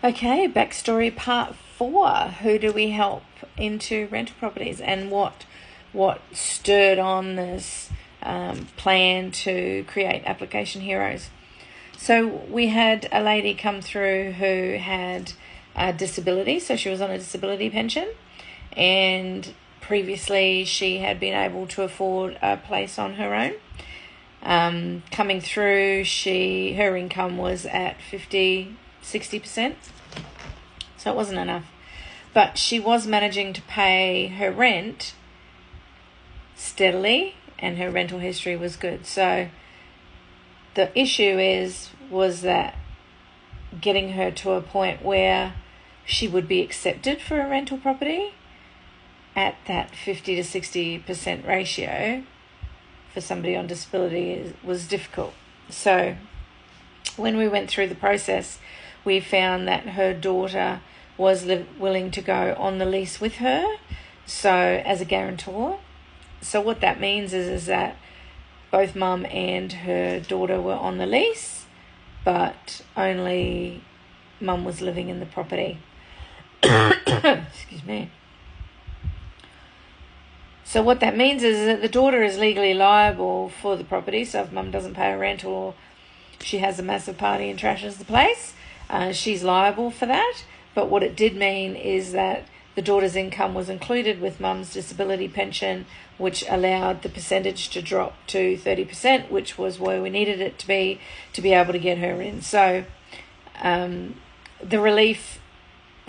Okay, backstory part 4. Who do we help into rental properties, and what stirred on this plan to create Application Heroes? So we had a lady come through who had a disability, so she was on a disability pension, and previously she had been able to afford a place on her own. Coming through, her income was at 50-60%, so it wasn't enough. But she was managing to pay her rent steadily, and her rental history was good. So the issue was that getting her to a point where she would be accepted for a rental property at that 50-60% ratio for somebody on disability was difficult. So when we went through the process, we found that her daughter was willing to go on the lease with her, so as a guarantor. So what that means is that both mum and her daughter were on the lease, but only mum was living in the property. Excuse me. So what that means is that the daughter is legally liable for the property. So if mum doesn't pay her rent, or she has a massive party and trashes the place, she's liable for that. But what it did mean is that the daughter's income was included with mum's disability pension, which allowed the percentage to drop to 30%, which was where we needed it to be able to get her in. So the relief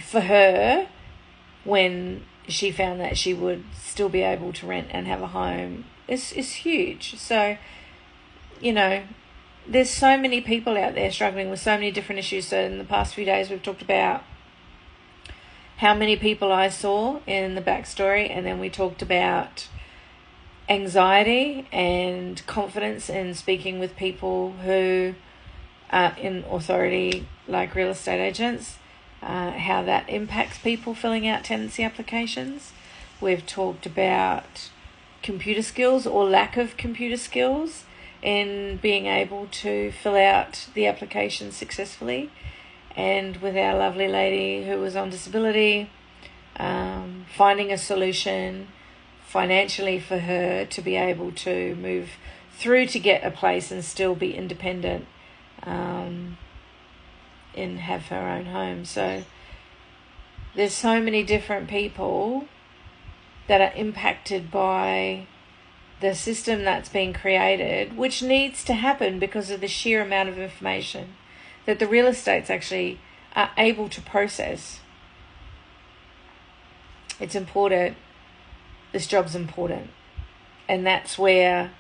for her when she found that she would still be able to rent and have a home is huge. So, there's so many people out there struggling with so many different issues. So in the past few days, we've talked about how many people I saw in the backstory, and then we talked about anxiety and confidence in speaking with people who are in authority, like real estate agents, how that impacts people filling out tenancy applications. We've talked about computer skills or lack of computer skills in being able to fill out the application successfully. And with our lovely lady who was on disability, finding a solution financially for her to be able to move through to get a place and still be independent and have her own home. So there's so many different people that are impacted by the system that's been created, which needs to happen because of the sheer amount of information that the real estates actually are able to process. It's important. This job's important. And that's where,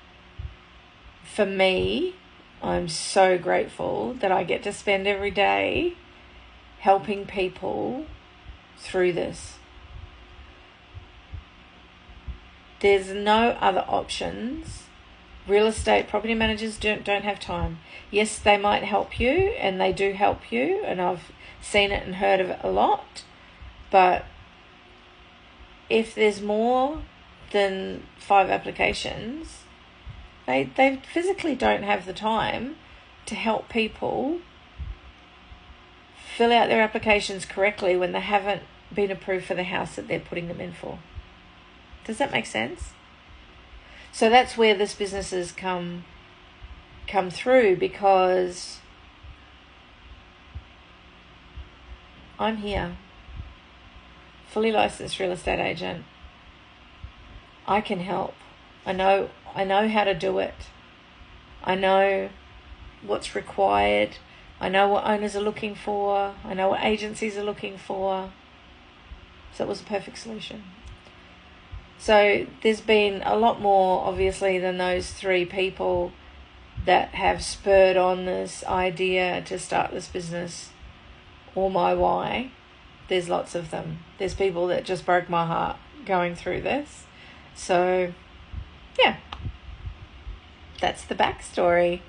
for me, I'm so grateful that I get to spend every day helping people through this. There's no other options. Real estate property managers don't have time. Yes, they might help you, and they do help you, and I've seen it and heard of it a lot. But if there's more than 5 applications, they physically don't have the time to help people fill out their applications correctly when they haven't been approved for the house that they're putting them in for. Does that make sense? So that's where this business has come through, because I'm here, fully licensed real estate agent. I can help. I know how to do it. I know what's required. I know what owners are looking for. I know what agencies are looking for. So it was a perfect solution. So there's been a lot more, obviously, than those 3 people that have spurred on this idea to start this business, or my why. There's lots of them. There's people that just broke my heart going through this. So, yeah, that's the backstory.